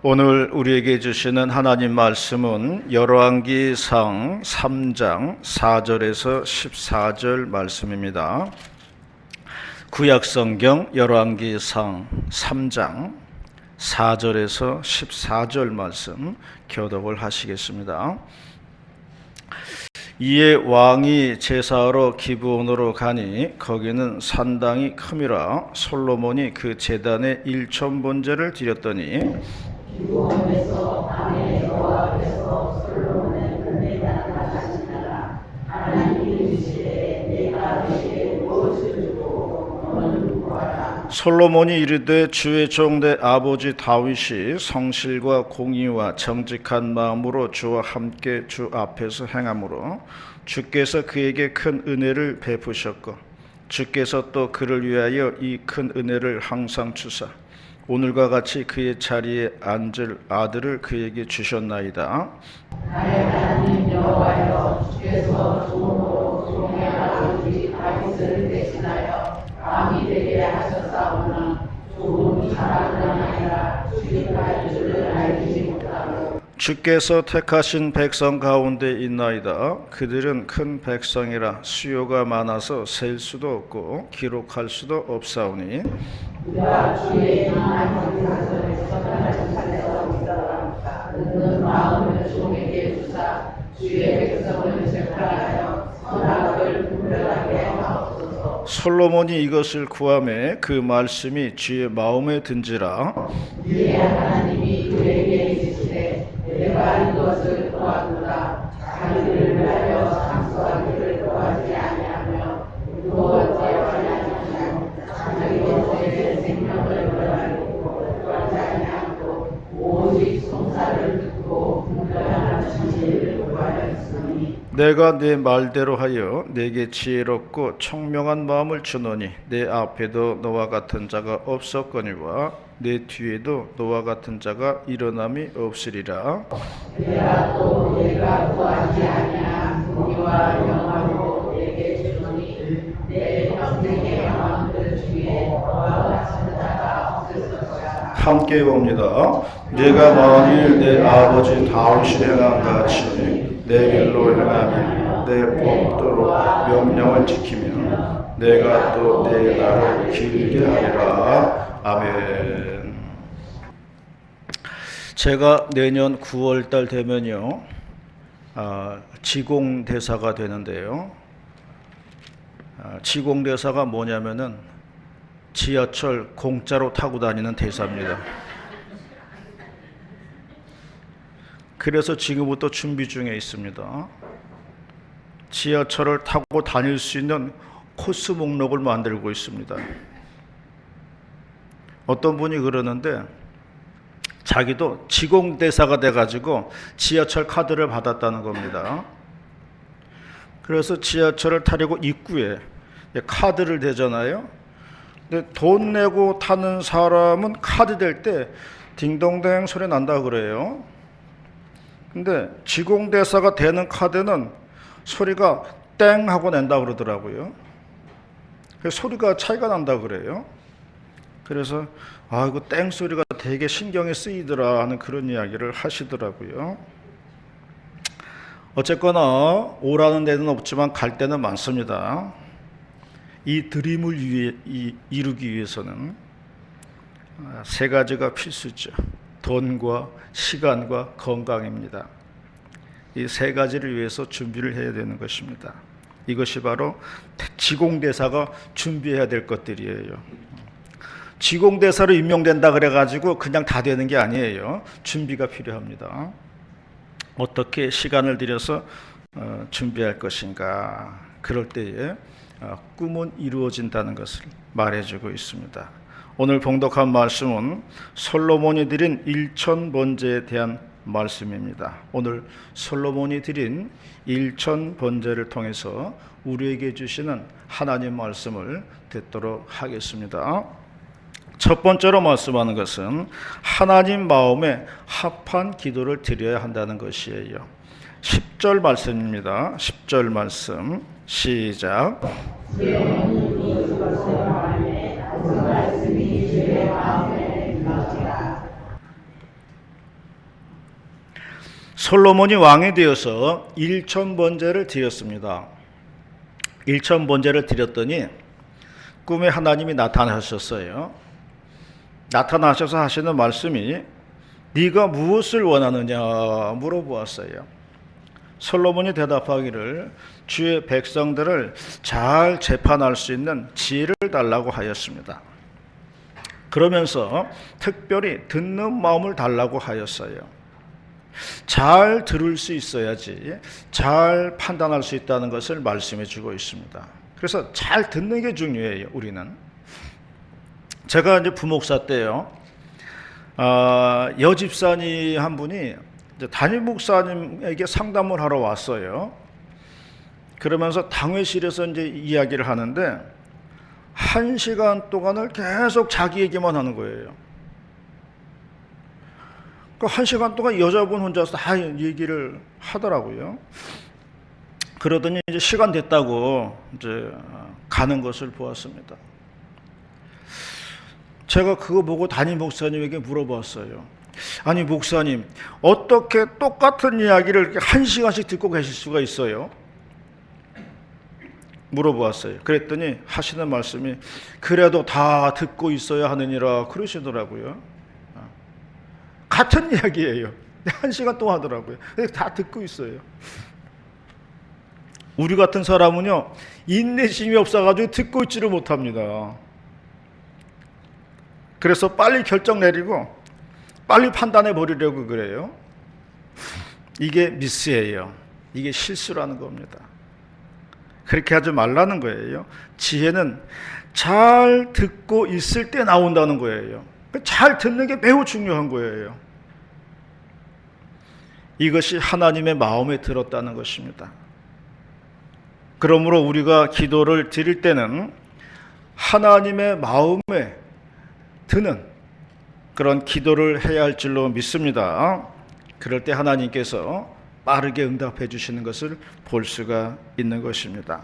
오늘 우리에게 주시는 하나님 말씀은 열왕기상 3장 4절에서 14절 말씀입니다. 구약성경 열왕기상 3장 4절에서 14절 말씀 교독을 하시겠습니다. 이에 왕이 제사하러 기브온으로 가니 거기는 산당이 큼이라 솔로몬이 그 제단에 일천번제를 드렸더니 기브온에서 밤에 여호와 앞에서 솔로몬은 금메달을 하시니라. 하나님이 이르시되 내가 너에게 무엇을 주고 너는 구하라. 솔로몬이 이르되 주의 종 내 아버지 다윗이 성실과 공의와 정직한 마음으로 주와 함께 주 앞에서 행함으로 주께서 그에게 큰 은혜를 베푸셨고 주께서 또 그를 위하여 이 큰 은혜를 항상 주사 오늘과 같이 그의 자리에 앉을 아들을 그에게 주셨나이다. 나의 하나님 여호와여, 주께서 종으로 종의 아버지 다윗을 대신하여 왕이 되게 하셨사오나 종이 잘하는 아니라 주님과 주를 알지 못하고 주께서 택하신 백성 가운데 있나이다. 그들은 큰 백성이라 수요가 많아서 셀 수도 없고 기록할 수도 없사오니 그가 주의 하나님 가정에서 선하신 살려옵니다. 그는 마음을 종에게 주사 주의 백성을 책하여 선악을 분별하게 하옵소서. 솔로몬이 이것을 구하매 그 말씀이 주의 마음에 든지라. 이에 하나님이 그에게 이르시되 내가 이것을 구하노라. 자기를 위하여 상수하기를 구하지 아니하며 무엇에 하냐면 자기 원수에게 생명을 벌하고 구하지 아니하고 오직 송사를 듣고 분별하는 진리를 구하였으니 내가 내 말대로 하여 내게 지혜롭고 총명한 마음을 주노니 내 앞에도 너와 같은 자가 없었거니와 내 뒤에도 너와 같은 자가 일어남이 없으리라. 내가 또 내가 구하지 아니한 공의와 영화로 내게 주노니 내 평생의 영광들 중에 너와 같은 자가 없을 것이라. 함께 봅니다. 내가 만일 내 아버지 다윗이 행한 같이 내 길로 행하며 내 법도로 명령을 지키며 내가 또 내 날을 길게 하리라. 아멘. 제가 내년 9월달 되면요 지공대사가 되는데요. 지공대사가 뭐냐면은 지하철 공짜로 타고 다니는 대사입니다. 그래서 지금부터 준비 중에 있습니다. 지하철을 타고 다닐 수 있는 코스 목록을 만들고 있습니다. 어떤 분이 그러는데 자기도 지공대사가 돼가지고 지하철 카드를 받았다는 겁니다. 그래서 지하철을 타려고 입구에 카드를 대잖아요. 근데 돈 내고 타는 사람은 카드 댈 때 딩동댕 소리 난다 그래요. 근데 지공대사가 되는 카드는 소리가 땡 하고 낸다 그러더라고요. 소리가 차이가 난다 그래요. 그래서 이거 땡 소리가 되게 신경이 쓰이더라 하는 그런 이야기를 하시더라고요. 어쨌거나 오라는 데는 없지만 갈 데는 많습니다. 이 드림을 이루기 위해서는 세 가지가 필수죠. 돈과 시간과 건강입니다. 이 세 가지를 위해서 준비를 해야 되는 것입니다. 이것이 바로 지공대사가 준비해야 될 것들이에요. 지공대사로 임명된다 그래가지고 그냥 다 되는 게 아니에요. 준비가 필요합니다. 어떻게 시간을 들여서 준비할 것인가. 그럴 때에 꿈은 이루어진다는 것을 말해주고 있습니다. 오늘 봉독한 말씀은 솔로몬이 드린 일천번제에 대한 말씀입니다. 오늘 솔로몬이 드린 일천번제를 통해서 우리에게 주시는 하나님 말씀을 듣도록 하겠습니다. 첫 번째로 말씀하는 것은 하나님 마음에 합한 기도를 드려야 한다는 것이에요. 10절 말씀입니다. 10절 말씀 시작. 솔로몬이 왕이 되어서 1,000번제를 드렸습니다. 1,000번제를 드렸더니 꿈에 하나님이 나타나셨어요. 나타나셔서 하시는 말씀이 네가 무엇을 원하느냐 물어보았어요. 솔로몬이 대답하기를 주의 백성들을 잘 재판할 수 있는 지혜를 달라고 하였습니다. 그러면서 특별히 듣는 마음을 달라고 하였어요. 잘 들을 수 있어야지 잘 판단할 수 있다는 것을 말씀해 주고 있습니다. 그래서 잘 듣는 게 중요해요. 우리는. 제가 이제 부목사 때요, 여집사님 한 분이 이제 담임 목사님에게 상담을 하러 왔어요. 그러면서 당회실에서 이제 이야기를 하는데 1시간 동안을 계속 자기 얘기만 하는 거예요. 그 1시간 동안 여자분 혼자서 다 얘기를 하더라고요. 그러더니 이제 시간 됐다고 이제 가는 것을 보았습니다. 제가 그거 보고 담임 목사님에게 물어봤어요. 아니 목사님, 어떻게 똑같은 이야기를 이렇게 1시간씩 듣고 계실 수가 있어요? 물어보았어요. 그랬더니 하시는 말씀이 그래도 다 듣고 있어야 하느니라 그러시더라고요. 같은 이야기예요. 1시간 동안 하더라고요. 다 듣고 있어요. 우리 같은 사람은요, 인내심이 없어가지고 듣고 있지를 못합니다. 그래서 빨리 결정 내리고 빨리 판단해 버리려고 그래요. 이게 미스예요. 이게 실수라는 겁니다. 그렇게 하지 말라는 거예요. 지혜는 잘 듣고 있을 때 나온다는 거예요. 잘 듣는 게 매우 중요한 거예요. 이것이 하나님의 마음에 들었다는 것입니다. 그러므로 우리가 기도를 드릴 때는 하나님의 마음에 드는 그런 기도를 해야 할 줄로 믿습니다. 그럴 때 하나님께서 빠르게 응답해 주시는 것을 볼 수가 있는 것입니다.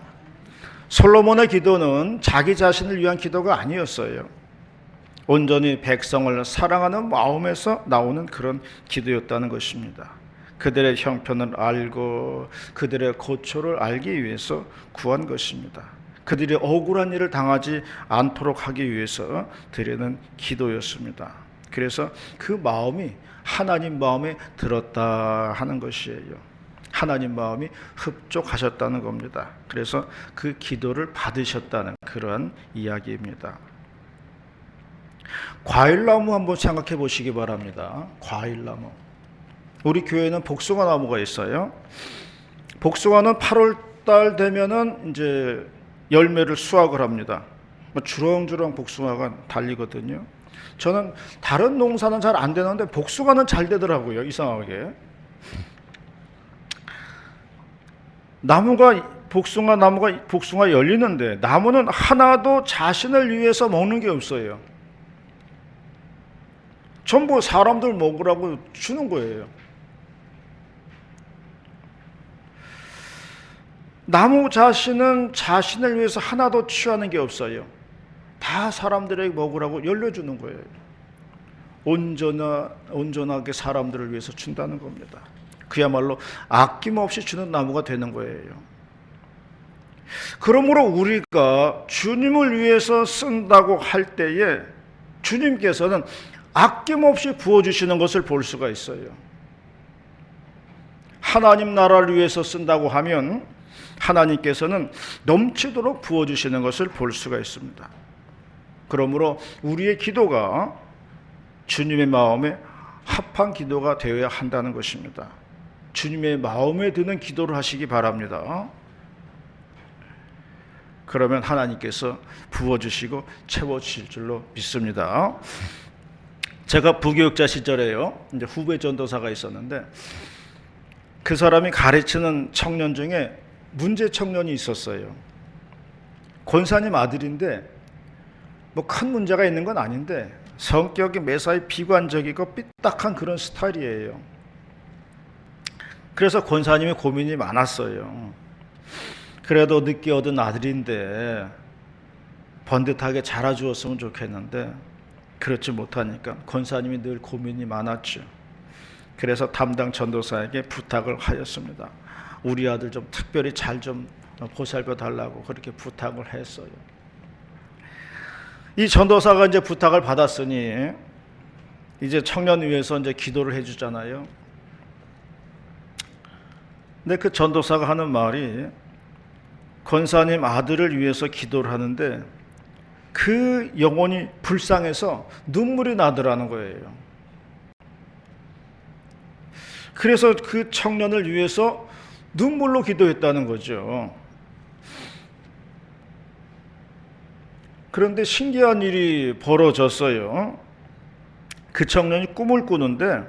솔로몬의 기도는 자기 자신을 위한 기도가 아니었어요. 온전히 백성을 사랑하는 마음에서 나오는 그런 기도였다는 것입니다. 그들의 형편을 알고 그들의 고초를 알기 위해서 구한 것입니다. 그들이 억울한 일을 당하지 않도록 하기 위해서 드리는 기도였습니다. 그래서 그 마음이 하나님 마음에 들었다 하는 것이에요. 하나님 마음이 흡족하셨다는 겁니다. 그래서 그 기도를 받으셨다는 그런 이야기입니다. 과일나무 한번 생각해 보시기 바랍니다. 과일나무. 우리 교회는 복숭아 나무가 있어요. 복숭아는 8월달 되면은 이제 열매를 수확을 합니다. 주렁주렁 복숭아가 달리거든요. 저는 다른 농사는 잘 안 되는데 복숭아는 잘 되더라고요. 이상하게. 복숭아 열리는데 나무는 하나도 자신을 위해서 먹는 게 없어요. 전부 사람들 먹으라고 주는 거예요. 나무 자신은 자신을 위해서 하나도 취하는 게 없어요. 다 사람들에게 먹으라고 열려주는 거예요. 온전하게 사람들을 위해서 준다는 겁니다. 그야말로 아낌없이 주는 나무가 되는 거예요. 그러므로 우리가 주님을 위해서 쓴다고 할 때에 주님께서는 아낌없이 부어주시는 것을 볼 수가 있어요. 하나님 나라를 위해서 쓴다고 하면 하나님께서는 넘치도록 부어주시는 것을 볼 수가 있습니다. 그러므로 우리의 기도가 주님의 마음에 합한 기도가 되어야 한다는 것입니다. 주님의 마음에 드는 기도를 하시기 바랍니다. 그러면 하나님께서 부어주시고 채워주실 줄로 믿습니다. 제가 부교육자 시절에요, 이제 후배 전도사가 있었는데 그 사람이 가르치는 청년 중에 문제 청년이 있었어요. 권사님 아들인데 뭐 큰 문제가 있는 건 아닌데 성격이 매사에 비관적이고 삐딱한 그런 스타일이에요. 그래서 권사님이 고민이 많았어요. 그래도 늦게 얻은 아들인데 번듯하게 자라주었으면 좋겠는데 그렇지 못하니까 권사님이 늘 고민이 많았죠. 그래서 담당 전도사에게 부탁을 하였습니다. 우리 아들 좀 특별히 잘 좀 보살펴 달라고 그렇게 부탁을 했어요. 이 전도사가 이제 부탁을 받았으니 이제 청년 위해서 이제 기도를 해주잖아요. 근데 그 전도사가 하는 말이 권사님 아들을 위해서 기도를 하는데 그 영혼이 불쌍해서 눈물이 나더라는 거예요. 그래서 그 청년을 위해서 눈물로 기도했다는 거죠. 그런데 신기한 일이 벌어졌어요. 그 청년이 꿈을 꾸는데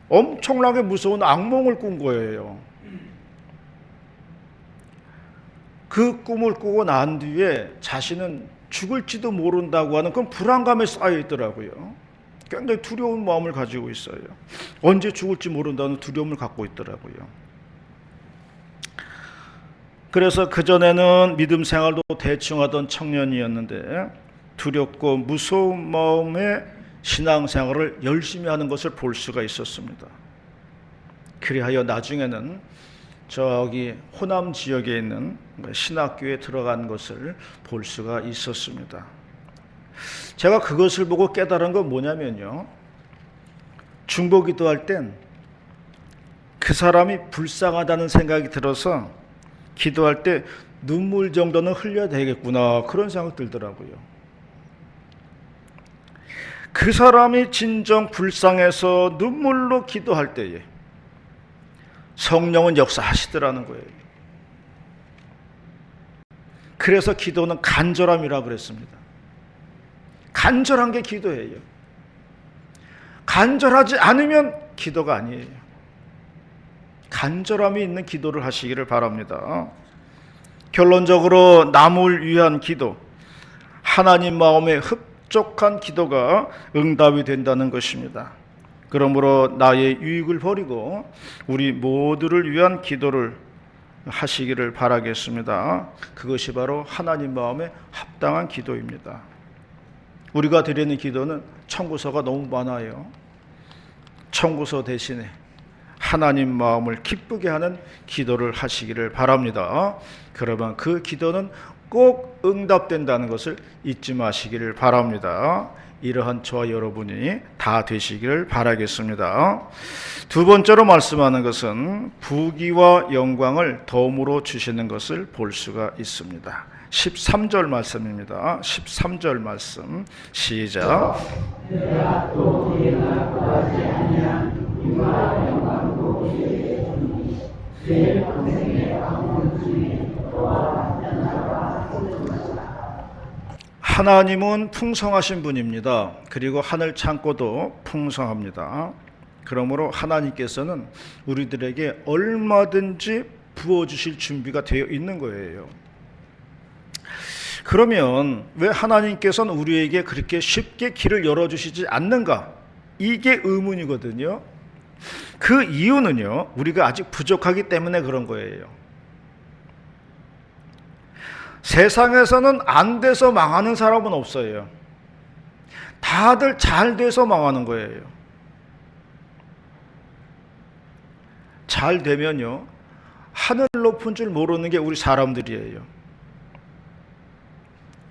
엄청나게 무서운 악몽을 꾼 거예요. 그 꿈을 꾸고 난 뒤에 자신은 죽을지도 모른다고 하는 그런 불안감에 쌓여 있더라고요. 굉장히 두려운 마음을 가지고 있어요. 언제 죽을지 모른다는 두려움을 갖고 있더라고요. 그래서 그전에는 믿음 생활도 대충 하던 청년이었는데 두렵고 무서운 마음에 신앙생활을 열심히 하는 것을 볼 수가 있었습니다. 그리하여 나중에는 저기 호남 지역에 있는 신학교에 들어간 것을 볼 수가 있었습니다. 제가 그것을 보고 깨달은 건 뭐냐면요, 중보기도 할 땐 그 사람이 불쌍하다는 생각이 들어서 기도할 때 눈물 정도는 흘려야 되겠구나, 그런 생각이 들더라고요. 그 사람이 진정 불쌍해서 눈물로 기도할 때에 성령은 역사하시더라는 거예요. 그래서 기도는 간절함이라고 그랬습니다. 간절한 게 기도예요. 간절하지 않으면 기도가 아니에요. 간절함이 있는 기도를 하시기를 바랍니다. 결론적으로 남을 위한 기도, 하나님 마음에 흡족한 기도가 응답이 된다는 것입니다. 그러므로 나의 유익을 버리고 우리 모두를 위한 기도를 하시기를 바라겠습니다. 그것이 바로 하나님 마음에 합당한 기도입니다. 우리가 드리는 기도는 청구서가 너무 많아요. 청구서 대신에 하나님 마음을 기쁘게 하는 기도를 하시기를 바랍니다. 그러면 그 기도는 꼭 응답된다는 것을 잊지 마시기를 바랍니다. 이러한 저와 여러분이 다 되시기를 바라겠습니다. 두 번째로 말씀하는 것은 부귀와 영광을 덤으로 주시는 것을 볼 수가 있습니다. 13절 말씀입니다. 13절 말씀 시작. 내가 또 내가 구하지 아니한 부귀와 영광도 주에게 주니 내 평생의 방문 중에 너와 같은 자가 있을 것이다. 하나님은 풍성하신 분입니다. 그리고 하늘 창고도 풍성합니다. 그러므로 하나님께서는 우리들에게 얼마든지 부어주실 준비가 되어 있는 거예요. 그러면 왜 하나님께서는 우리에게 그렇게 쉽게 길을 열어주시지 않는가? 이게 의문이거든요. 그 이유는요, 우리가 아직 부족하기 때문에 그런 거예요. 세상에서는 안 돼서 망하는 사람은 없어요. 다들 잘 돼서 망하는 거예요. 잘 되면요, 하늘 높은 줄 모르는 게 우리 사람들이에요.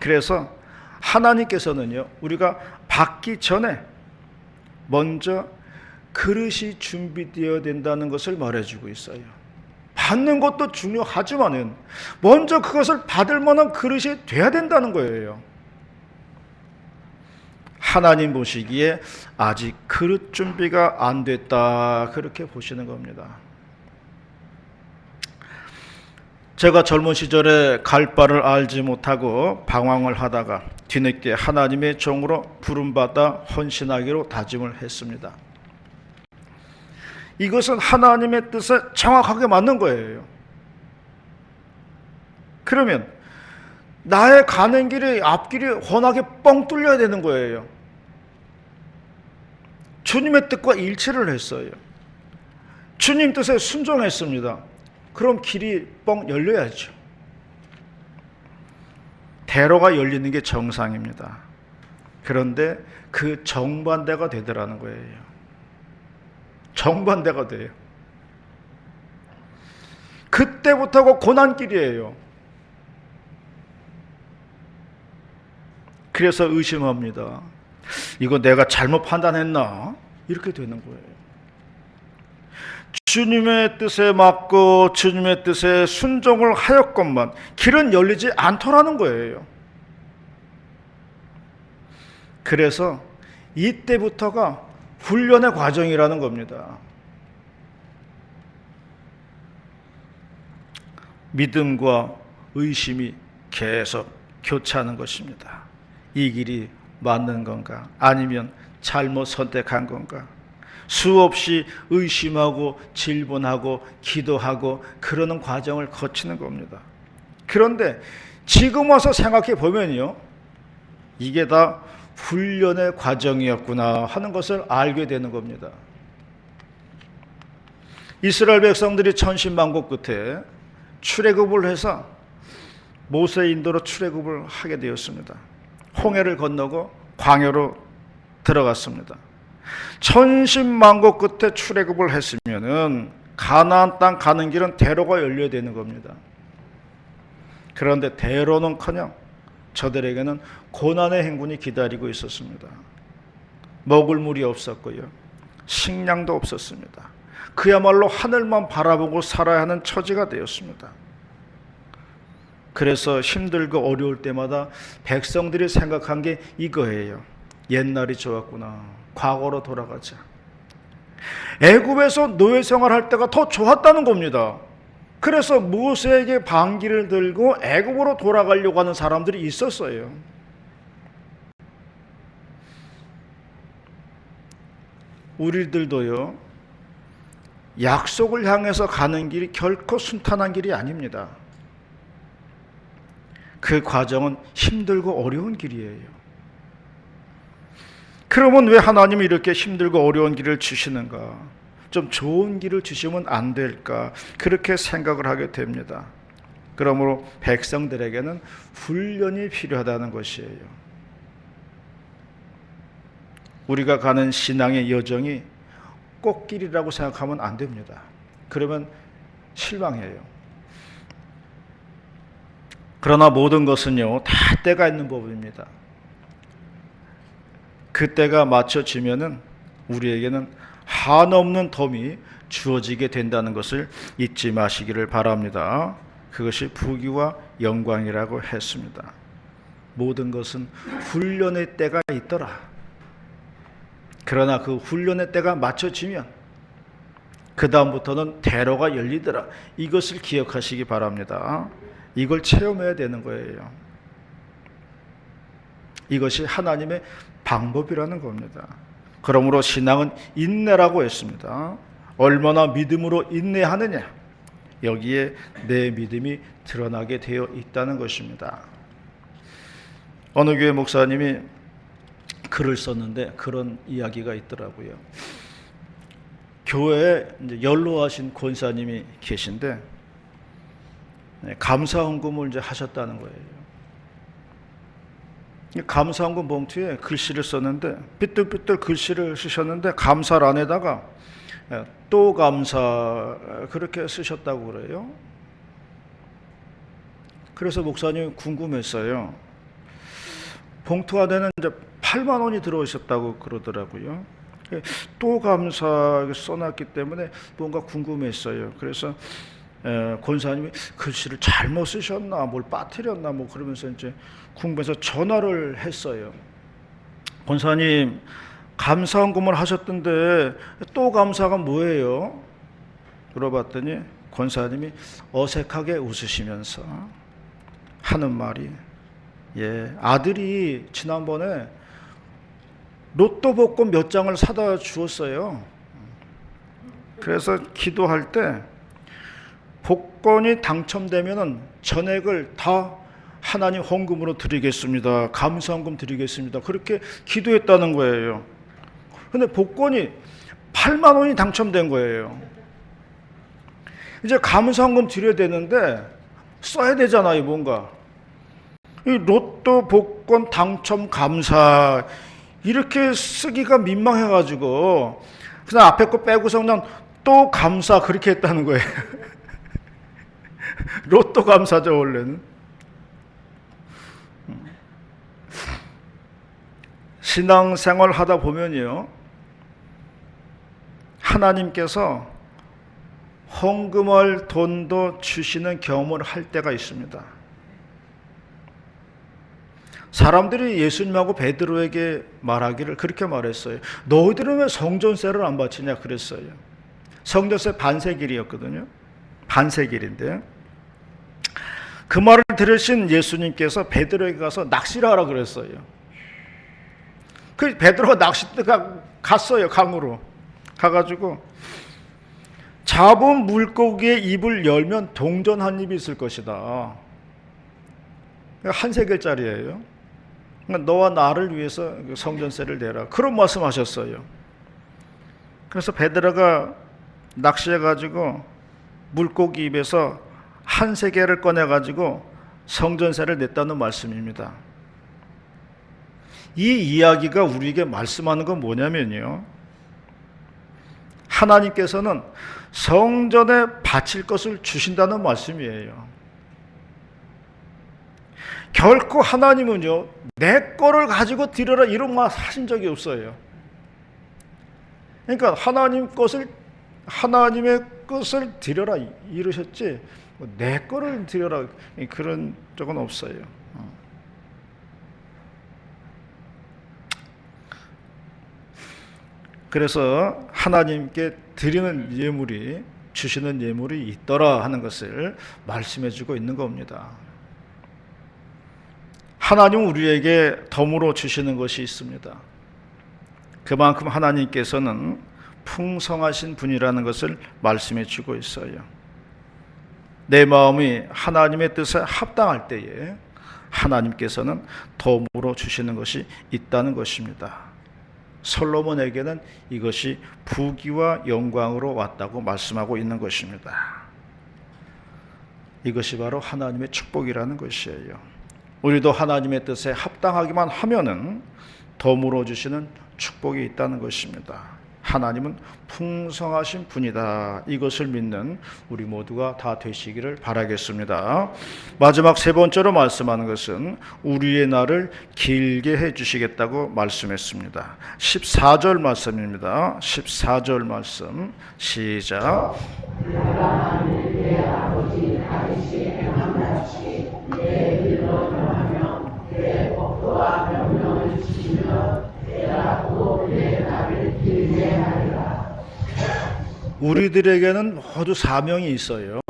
그래서 하나님께서는요, 우리가 받기 전에 먼저 그릇이 준비되어야 된다는 것을 말해주고 있어요. 받는 것도 중요하지만은 먼저 그것을 받을 만한 그릇이 돼야 된다는 거예요. 하나님 보시기에 아직 그릇 준비가 안 됐다, 그렇게 보시는 겁니다. 제가 젊은 시절에 갈 바를 알지 못하고 방황을 하다가 뒤늦게 하나님의 종으로 부름받아 헌신하기로 다짐을 했습니다. 이것은 하나님의 뜻에 정확하게 맞는 거예요. 그러면 나의 가는 길이 앞길이 훤하게 뻥 뚫려야 되는 거예요. 주님의 뜻과 일치를 했어요. 주님 뜻에 순종했습니다. 그럼 길이 뻥 열려야죠. 대로가 열리는 게 정상입니다. 그런데 그 정반대가 되더라는 거예요. 정반대가 돼요. 그때부터가 고난길이에요. 그래서 의심합니다. 이거 내가 잘못 판단했나? 이렇게 되는 거예요. 주님의 뜻에 맞고 주님의 뜻에 순종을 하였건만 길은 열리지 않더라는 거예요. 그래서 이때부터가 훈련의 과정이라는 겁니다. 믿음과 의심이 계속 교차하는 것입니다. 이 길이 맞는 건가? 아니면 잘못 선택한 건가? 수없이 의심하고 질문하고 기도하고 그러는 과정을 거치는 겁니다. 그런데 지금 와서 생각해 보면요, 이게 다 훈련의 과정이었구나 하는 것을 알게 되는 겁니다. 이스라엘 백성들이 천신만고 끝에 출애굽을 해서 모세의 인도로 출애굽을 하게 되었습니다. 홍해를 건너고 광야로 들어갔습니다. 천신만고 끝에 출애굽을 했으면은 가나안 땅 가는 길은 대로가 열려야 되는 겁니다. 그런데 대로는커녕 저들에게는 고난의 행군이 기다리고 있었습니다. 먹을 물이 없었고요, 식량도 없었습니다. 그야말로 하늘만 바라보고 살아야 하는 처지가 되었습니다. 그래서 힘들고 어려울 때마다 백성들이 생각한 게 이거예요. 옛날이 좋았구나. 과거로 돌아가자. 애굽에서 노예 생활할 때가 더 좋았다는 겁니다. 그래서 모세에게 반기를 들고 애굽으로 돌아가려고 하는 사람들이 있었어요. 우리들도요, 약속을 향해서 가는 길이 결코 순탄한 길이 아닙니다. 그 과정은 힘들고 어려운 길이에요. 그러면 왜 하나님이 이렇게 힘들고 어려운 길을 주시는가? 좀 좋은 길을 주시면 안 될까? 그렇게 생각을 하게 됩니다. 그러므로 백성들에게는 훈련이 필요하다는 것이에요. 우리가 가는 신앙의 여정이 꽃길이라고 생각하면 안 됩니다. 그러면 실망해요. 그러나 모든 것은요, 다 때가 있는 법입니다. 그 때가 맞춰지면은 우리에게는 한없는 덤이 주어지게 된다는 것을 잊지 마시기를 바랍니다. 그것이 부귀와 영광이라고 했습니다. 모든 것은 훈련의 때가 있더라. 그러나 그 훈련의 때가 맞춰지면 그 다음부터는 대로가 열리더라. 이것을 기억하시기 바랍니다. 이걸 체험해야 되는 거예요. 이것이 하나님의 방법이라는 겁니다. 그러므로 신앙은 인내라고 했습니다. 얼마나 믿음으로 인내하느냐, 여기에 내 믿음이 드러나게 되어 있다는 것입니다. 어느 교회 목사님이 글을 썼는데 그런 이야기가 있더라고요. 교회에 이제 연로하신 권사님이 계신데 감사헌금을 이제 하셨다는 거예요. 감사헌금 봉투에 글씨를 썼는데 삐뚤삐뚤 글씨를 쓰셨는데 감사란에다가 또 감사 그렇게 쓰셨다고 그래요. 그래서 목사님이 궁금했어요. 봉투 안에는 이제 8만 원이 들어있었다고 그러더라고요. 또 감사 써놨기 때문에 뭔가 궁금했어요. 그래서 권사님이 글씨를 잘못 쓰셨나, 뭘 빠뜨렸나, 뭐 그러면서 이제 궁금해서 전화를 했어요. 권사님, 감사헌금을 하셨던데 또 감사가 뭐예요? 물어봤더니 권사님이 어색하게 웃으시면서 하는 말이, 아들이 지난번에 로또 복권 몇 장을 사다 주었어요. 그래서 기도할 때 복권이 당첨되면은 전액을 다 하나님 헌금으로 드리겠습니다. 감사헌금 드리겠습니다. 그렇게 기도했다는 거예요. 근데 복권이 8만 원이 당첨된 거예요. 이제 감사헌금 드려야 되는데 써야 되잖아요, 뭔가. 이 로또 복권 당첨 감사 이렇게 쓰기가 민망해가지고 그냥 앞에 거 빼고서 그냥 또 감사 그렇게 했다는 거예요. 로또 감사죠 원래는. 신앙생활 하다 보면요, 하나님께서 헌금할 돈도 주시는 경험을 할 때가 있습니다. 사람들이 예수님하고 베드로에게 말하기를 그렇게 말했어요. 너희들은 왜 성전세를 안 바치냐 그랬어요. 성전세 반세길이었거든요. 반세길인데 그 말을 들으신 예수님께서 베드로에게 가서 낚시를 하라 그랬어요. 그 베드로가 낚싯대 갔어요. 강으로 가가지고 잡은 물고기의 입을 열면 동전 한 입이 있을 것이다. 한 세겔짜리예요. 너와 나를 위해서 성전세를 내라. 그런 말씀하셨어요. 그래서 베드로가 낚시해가지고 물고기 입에서 한 세겔을 꺼내가지고 성전세를 냈다는 말씀입니다. 이 이야기가 우리에게 말씀하는 건 뭐냐면요, 하나님께서는 성전에 바칠 것을 주신다는 말씀이에요. 결코 하나님은요, 내 거를 가지고 드려라 이런 말 하신 적이 없어요. 그러니까 하나님의 것을 드려라 이러셨지 내 거를 드려라 그런 적은 없어요. 그래서 하나님께 드리는 예물이, 주시는 예물이 있더라 하는 것을 말씀해 주고 있는 겁니다. 하나님은 우리에게 덤으로 주시는 것이 있습니다. 그만큼 하나님께서는 풍성하신 분이라는 것을 말씀해 주고 있어요. 내 마음이 하나님의 뜻에 합당할 때에 하나님께서는 덤으로 주시는 것이 있다는 것입니다. 솔로몬에게는 이것이 부귀와 영광으로 왔다고 말씀하고 있는 것입니다. 이것이 바로 하나님의 축복이라는 것이에요. 우리도 하나님의 뜻에 합당하기만 하면은 덤으로 주시는 축복이 있다는 것입니다. 하나님은 풍성하신 분이다. 이것을 믿는 우리 모두가 다 되시기를 바라겠습니다. 마지막 세 번째로 말씀하는 것은 우리의 날을 길게 해주시겠다고 말씀했습니다. 14절 말씀입니다. 14절 말씀 시작. 우리들에게는 모두 사명이 있어요.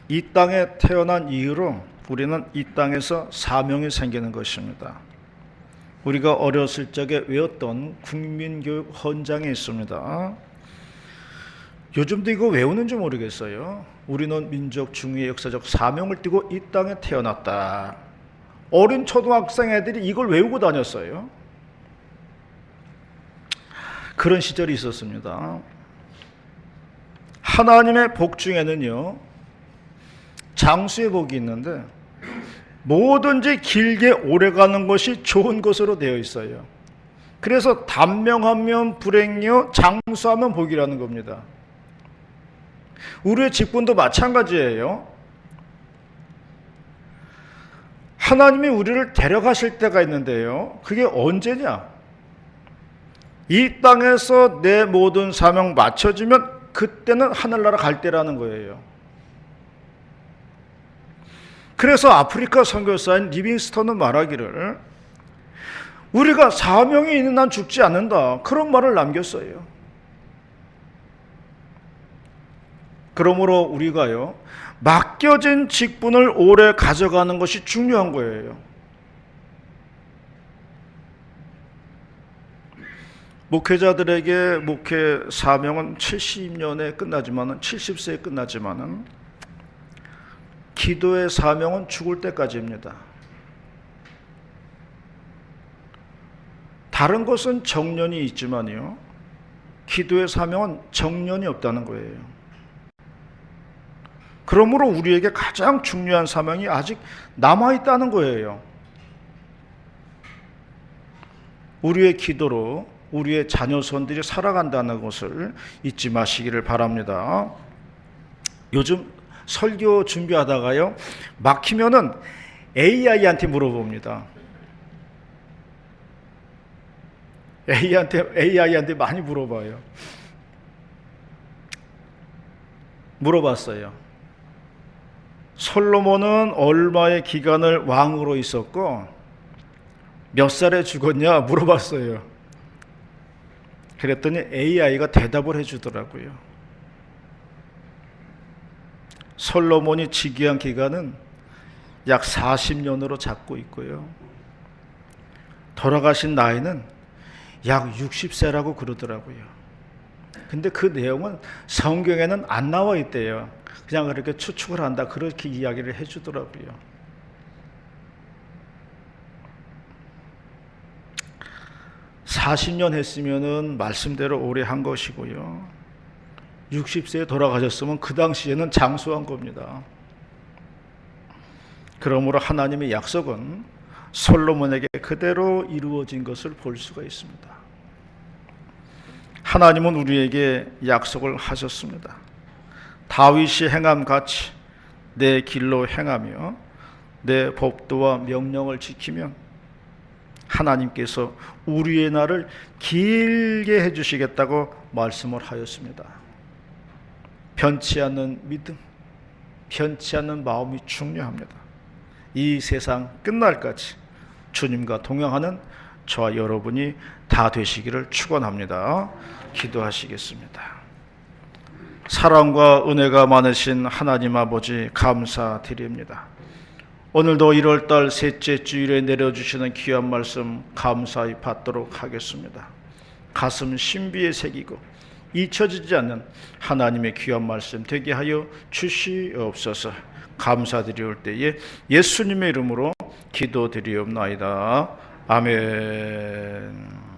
이 땅에 태어난 이후로 우리는 이 땅에서 사명이 생기는 것입니다. 우리가 어렸을 적에 외웠던 국민교육 헌장에 있습니다. 요즘도 이거 외우는지 모르겠어요. 우리는 민족 중의 역사적 사명을 띠고 이 땅에 태어났다. 어린 초등학생 애들이 이걸 외우고 다녔어요. 그런 시절이 있었습니다. 하나님의 복 중에는요, 장수의 복이 있는데 뭐든지 길게 오래가는 것이 좋은 것으로 되어 있어요. 그래서 단명하면 불행이요 장수하면 복이라는 겁니다. 우리의 직분도 마찬가지예요. 하나님이 우리를 데려가실 때가 있는데요, 그게 언제냐? 이 땅에서 내 모든 사명 맞춰지면 그때는 하늘나라 갈 때라는 거예요. 그래서 아프리카 선교사인 리빙스턴은 말하기를 우리가 사명이 있는 한 죽지 않는다, 그런 말을 남겼어요. 그러므로 우리가요, 맡겨진 직분을 오래 가져가는 것이 중요한 거예요. 목회자들에게 목회 사명은 70년에 끝나지만은 70세에 끝나지만은 기도의 사명은 죽을 때까지입니다. 다른 것은 정년이 있지만요, 기도의 사명은 정년이 없다는 거예요. 그러므로 우리에게 가장 중요한 사명이 아직 남아있다는 거예요. 우리의 기도로 우리의 자녀손들이 살아간다는 것을 잊지 마시기를 바랍니다. 요즘 설교 준비하다가요, 막히면은 AI한테 물어봅니다. AI한테 많이 물어봐요. 물어봤어요. 솔로몬은 얼마의 기간을 왕으로 있었고 몇 살에 죽었냐 물어봤어요. 그랬더니 AI가 대답을 해주더라고요. 솔로몬이 즉위한 기간은 약 40년으로 잡고 있고요. 돌아가신 나이는 약 60세라고 그러더라고요. 근데 그 내용은 성경에는 안 나와 있대요. 그냥 그렇게 추측을 한다, 그렇게 이야기를 해주더라고요. (40년) 했으면은 말씀대로 오래 한 것이고요, 60세에 돌아가셨으면 그 당시에는 장수한 겁니다. 그러므로 하나님의 약속은 솔로몬에게 그대로 이루어진 것을 볼 수가 있습니다. 하나님은 우리에게 약속을 하셨습니다. 다윗이 행함같이 내 길로 행하며 내 법도와 명령을 지키면 하나님께서 우리의 날을 길게 해주시겠다고 말씀을 하였습니다. 변치 않는 믿음, 변치 않는 마음이 중요합니다. 이 세상 끝날까지 주님과 동행하는 저와 여러분이 다 되시기를 축원합니다. 기도하시겠습니다. 사랑과 은혜가 많으신 하나님 아버지, 감사드립니다. 오늘도 1월달 셋째 주일에 내려주시는 귀한 말씀 감사히 받도록 하겠습니다. 가슴 신비에 새기고 잊혀지지 않는 하나님의 귀한 말씀 되게 하여 주시옵소서. 감사드리올 때에 예수님의 이름으로 기도드리옵나이다. 아멘.